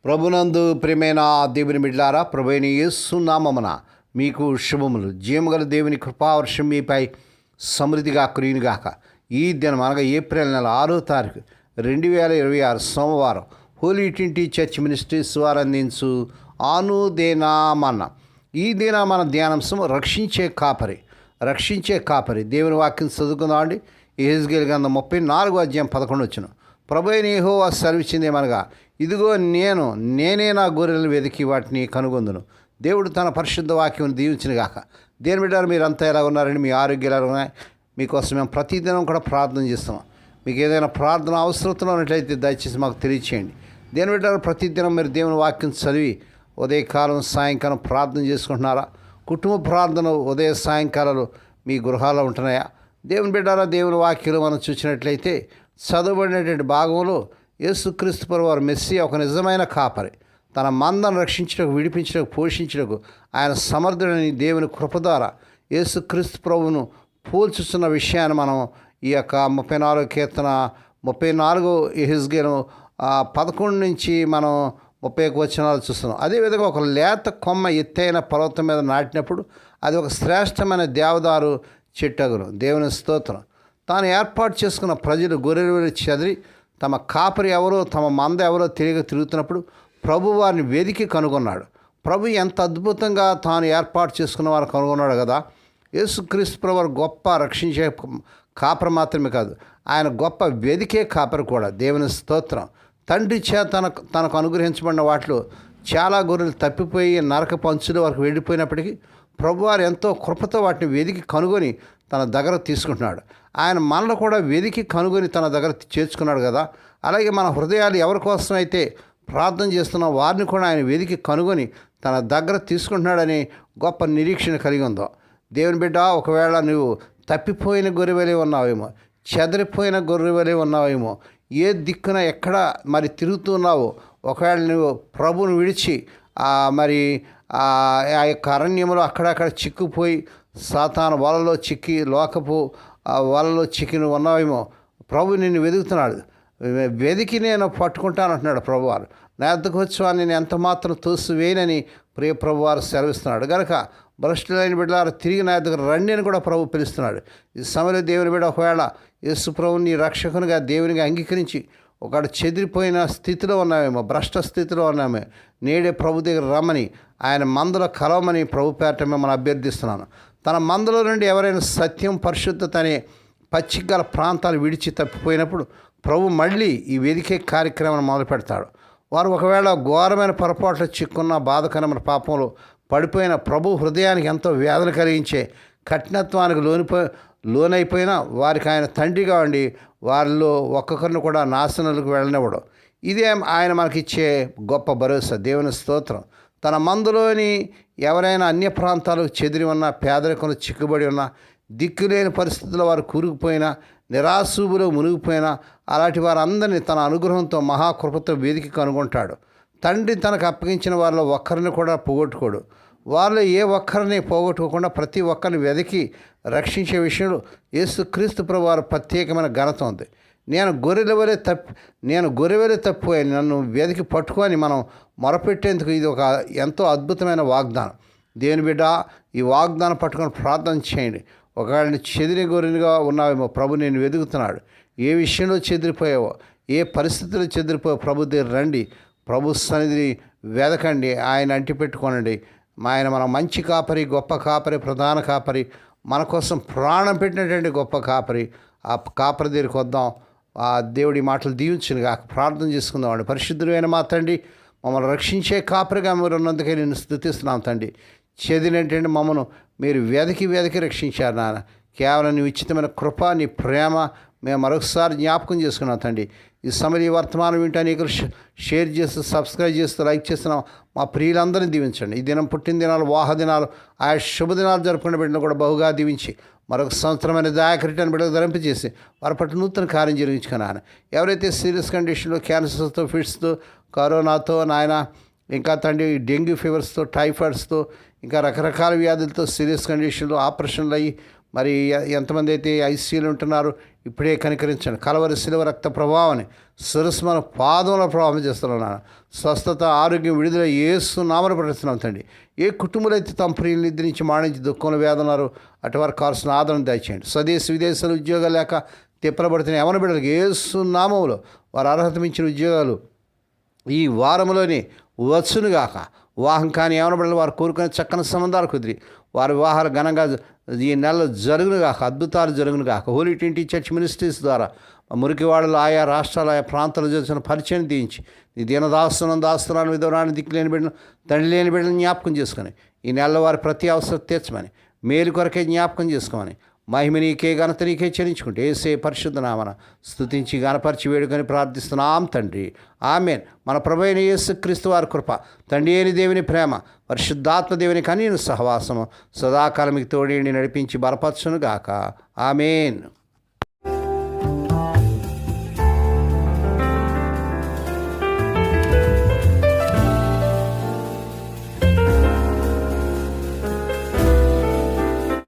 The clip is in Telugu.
ప్రభునందు ప్రియమైన దేవుని బిడ్డలారా, ప్రభువైన యేసు నామమున మీకు శుభములు. జీవగల దేవుని కృపావర్షం మీపై సమృద్ధిగా కురియునుగాక. ఈ దినం అనగా ఏప్రిల్ నెల 6వ తారీఖు 2026 సోమవారం హోలీ ట్రినిటీ చర్చ్ మినిస్ట్రీస్ వారు అందించు అనుదినమన్న. ఈ దిన మన ధ్యానాంశం రక్షించే కాపరి. దేవుని వాక్యం చదువుకుందామండి. యెహెజ్కేలు గ్రంథం 34వ అధ్యాయం 11 వచనం. ప్రభువైన యెహోవా సెలవిచ్చిందేమనగా, ఇదిగో నేనే నా గొర్రెలను వెతికి వాటిని కనుగొందును. దేవుడు తన పరిశుద్ధ వాక్యం దీవించినగాక. దేని బిడ్డారు మీరంతా ఎలా ఉన్నారండి? మీ ఆరోగ్యాలు ఎలా ఉన్నాయి? మీకోసం మేము ప్రతిదినం కూడా ప్రార్థన చేస్తున్నాం. మీకు ఏదైనా ప్రార్థన అవసరతలు ఉన్నట్లయితే దయచేసి మాకు తెలియచేయండి. దేని బిడ్డారు ప్రతిదినం మీరు దేవుని వాక్యం చదివి ఉదయకాలం సాయంకాలం ప్రార్థన చేసుకుంటున్నారా? కుటుంబ ప్రార్థన ఉదయ సాయంకాలాలు మీ గృహాల్లో ఉంటున్నాయా? దేవుని బిడ్డారా, దేవుని వాక్యాలు మనం చూసినట్లయితే చదవబడినటువంటి భాగంలో యేసుక్రీస్తు ప్రభువారు మెస్సియా ఒక నిజమైన కాపరి. తన మందను రక్షించడానికి, విడిపించడానికి, పోషించడానికి ఆయన సమర్థుడని దేవుని కృప ద్వారా యేసుక్రీస్తు ప్రభువును పోల్చుతున్న విషయాన్ని మనం ఈ యొక్క 34వ కీర్తన 34 యెహెజ్కేలు 11 నుంచి మనం 30 వచనాలు చూస్తున్నాం. అదేవిధంగా ఒక లేత కొమ్మ ఎత్తైన పర్వతం మీద నాటినప్పుడు అది ఒక శ్రేష్టమైన దేవదారు చెట్టగును. దేవుని స్తోత్రం. తాను ఏర్పాటు చేసుకున్న ప్రజలు గొర్రెలు చెదిరి తమ కాపరి ఎవరో, తమ మంద ఎవరో తిరుగుతున్నప్పుడు ప్రభు వారిని వెదికి కనుగొన్నాడు. ప్రభు ఎంత అద్భుతంగా తాను ఏర్పాటు చేసుకున్న వారిని కనుగొన్నాడు కదా. యేసుక్రీస్తు ప్రభు గొప్ప రక్షించే కాపరి మాత్రమే కాదు, ఆయన గొప్ప వెదికే కాపరి కూడా. దేవుని స్తోత్రం. తండ్రి చేత తనకు అనుగ్రహించబడిన వాటిలో చాలా గొర్రెలు తప్పిపోయి నరక పంచుల వరకు వెళ్ళిపోయినప్పటికీ ప్రభువారు ఎంతో కృపతో వాటిని వెదికి కనుగొని తన దగ్గర తీసుకుంటున్నాడు. ఆయన మనల్ని కూడా వెదికి కనుగొని తన దగ్గర చేర్చుకున్నాడు కదా. అలాగే మన హృదయాలు ఎవరి కోసం అయితే ప్రార్థన చేస్తున్న వారిని కూడా ఆయన వెదికి కనుగొని తన దగ్గర తీసుకుంటున్నాడని గొప్ప నిరీక్షణ కలిగి ఉందో. దేవుని బిడ్డ, ఒకవేళ నువ్వు తప్పిపోయిన గొర్రెవలే ఉన్నావేమో, చెదరిపోయిన గొర్రెవలే ఉన్నావేమో, ఏ దిక్కున ఎక్కడ మరి తిరుగుతున్నావో, ఒకవేళ నువ్వు ప్రభువును విడిచి ఆ యొక్క అరణ్యంలో అక్కడక్కడ చిక్కుపోయి సాతాను వలలో చిక్కి లోకపు వలలో చిక్కి నువ్వు ఉన్నావేమో, ప్రభు నిన్ను వెతుకుతున్నాడు. వెతికి నేను పట్టుకుంటానంటున్నాడు ప్రభువారు. నా యొద్దకు వచ్చి నేను ఎంత మాత్రం తోసివేయనని ప్రియ ప్రభువారు సెలవిస్తున్నాడు. కనుక భ్రష్టులైన బిడ్డలారా, తిరిగి నా దగ్గర రండి అని కూడా ప్రభు పిలుస్తున్నాడు. ఈ సమయంలో దేవుని బిడ్డ, ఒకవేళ యేసు ప్రభుని రక్షకునిగా దేవునిగా అంగీకరించి ఒకడు చెదిరిపోయిన స్థితిలో ఉన్నామేమో, భ్రష్ట స్థితిలో ఉన్నామే, నేడే ప్రభు దగ్గర రమ్మని, ఆయన మందలో కలవమని ప్రభు పేరట మిమ్మల్ని అభ్యర్థిస్తున్నాను. తన మందలో నుండి ఎవరైనా సత్యం, పరిశుద్ధత అనే పచ్చికల ప్రాంతాలు విడిచి తప్పిపోయినప్పుడు ప్రభు మళ్ళీ ఈ వెదికే కార్యక్రమాన్ని మొదలు పెడతాడు. వారు ఒకవేళ ఘోరమైన పొరపాట్లు చిక్కున్న బాధకరమైన పాపంలో పడిపోయిన ప్రభు హృదయానికి ఎంతో వేదన కలిగించే కఠినత్వానికి లోనైపోయినా వారికి ఆయన తండ్రిగా ఉండి వారిలో ఒక్కొక్కరిని కూడా నాశనాలకు వెళ్ళనివ్వడు. ఇదే ఆయన మనకిచ్చే గొప్ప భరోసా. దేవుని స్తోత్రం. తన మందులోని ఎవరైనా అన్య ప్రాంతాలకు చెదిరి ఉన్నా, పేదరికంలో చిక్కుబడి ఉన్నా, దిక్కులేని పరిస్థితుల్లో వారు కూరుకుపోయినా, నిరాశూబులో మునిగిపోయినా, అలాంటి వారందరినీ తన అనుగ్రహంతో మహాకృపతో వేదిక కనుగొంటాడు. తండ్రి తనకు అప్పగించిన వారిలో ఒక్కరిని కూడా పోగొట్టుకోడు. వారిలో ఏ ఒక్కరిని పోగొట్టుకోకుండా ప్రతి ఒక్కరిని వెతికి రక్షించే విషయంలో యేసుక్రీస్తు ప్రభు వారు ప్రత్యేకమైన ఘనత ఉంది. నేను గొర్రెవలే తప్పిపోయాను, నన్ను వెతికి పట్టుకొని మనం మొరపెట్టేందుకు ఇది ఒక ఎంతో అద్భుతమైన వాగ్దానం. దేవుని బిడ్డ, ఈ వాగ్దానం పట్టుకొని ప్రార్థన చేయండి. ఒకవేళ చెదిరి గొర్రెలుగా ఉన్నావేమో, ప్రభు నేను వెతుకుతున్నాడు. ఏ విషయంలో చెదిరిపోయావో, ఏ పరిస్థితుల్లో చెదిరిపోయావో ప్రభు దగ్గర రండి. ప్రభు సన్నిధిని వెదకండి, ఆయన అంటిపెట్టుకోనండి. ఆయన మన మంచి కాపరి, గొప్ప కాపరి, ప్రధాన కాపరి, మన కోసం ప్రాణం పెట్టినటువంటి గొప్ప కాపరి. ఆ కాపరి దగ్గరికి వద్దాం. ఆ దేవుడి మాటలు దీవించునుగా. ప్రార్థన చేసుకుందామండి. పరిశుద్ధుడైన మా తండ్రి, మమ్మల్ని రక్షించే కాపరిగా మీరు ఉన్నందుకే నేను స్తుతిస్తున్నాం తండ్రి. చెదినటువంటి మమ్మను మీరు వెదకి రక్షించారు నాన్న. కేవలం నీ ఉచితమైన కృప, నీ ప్రేమ మేము మరొకసారి జ్ఞాపకం చేసుకున్నాం తండ్రి. ఈ సమయం ఈ వర్తమానం వింటా నీకు షేర్ చేస్తూ, సబ్స్క్రైబ్ చేస్తూ, లైక్ చేస్తున్నాం. మా ప్రియులందరినీ దీవించండి. ఈ దినం పుట్టిన దినాలు, వాహ దినాలు, ఆయా శుభదినాలు జరుపుకునే బిడ్డను కూడా బహుగా దీవించి మరొక సంవత్సరమైన దాయకరిటని బిడ్డకు ధరింపజేసి వారి పట్ల నూతన కార్యం జరిగించుకున్నాను. ఎవరైతే సీరియస్ కండిషన్లో క్యాన్సర్స్తో, ఫిట్స్తో, కరోనాతో నాయన, ఇంకా తండ్రి డెంగ్యూ ఫీవర్స్తో, టైఫాయిడ్స్తో, ఇంకా రకరకాల వ్యాధులతో సీరియస్ కండిషన్లో ఆపరేషన్లు అయ్యి మరి ఎంతమంది అయితే ఐసీయూలు ఉంటున్నారు, ఇప్పుడే కనికరించండి. కలవరి శిలువ రక్త ప్రభావాన్ని శిరస్సు మన పాదంలో ప్రభావం చేస్తున్నాను. స్వస్థత, ఆరోగ్యం, విడుదల యేసు నామమున ప్రకటిస్తున్నాం తండ్రి. ఏ కుటుంబాలు అయితే తమ ప్రియులు నిద్రించి మాణించి దుఃఖంలో వేదన్నారు, అటువారు కావాల్సిన ఆదరణ దయచేయండి. స్వదేశ విదేశాలు ఉద్యోగాలు లేక తిప్పలబడుతున్న యవన బిడ్డలకు యేసు నామములో వారు అర్హత మించిన ఉద్యోగాలు ఈ వారంలోనే వచ్చునుగాక. వివాహం కానీ యవన బిడ్డలు వారు కోరుకునే చక్కని సంబంధాలు కుదిరి వారి వివాహాలు ఘనంగా ఈ నెలలో జరుగునుగాక, అద్భుతాలు జరుగునుగాక. హోలీ ట్వంటీ చర్చ్ మినిస్ట్రీస్ ద్వారా మురికివాడలు ఆయా రాష్ట్రాలు ఆయా ప్రాంతాలు చేసిన పరిచయం తీయించి నీ దీనదాస్తున్నాను విధవరాన్ని దిక్కులేని బిడ్డను తండ్రి లేని బిడ్డను జ్ఞాపకం చేసుకొని ఈ నెలలో వారి ప్రతి అవసరం తీర్చమని, మేలు కొరకే జ్ఞాపకం చేసుకోమని, మహిమ నీకే ఘనత నీకే చెల్లించుకుంటే యేసే పరిశుద్ధ నామన స్తుతించి గణపరిచి వేడుకొని ప్రార్థిస్తున్నాం తండ్రి. ఆమేన్. మన ప్రభువైన యేసుక్రీస్తు వారి కృప, తండ్రి అయిన దేవుని ప్రేమ, పరిశుద్ధాత్మ దేవుని కనీను సహవాసము సదాకాలం మీకు తోడేండి నడిపించి బలపరచునుగాక. ఆమేన్.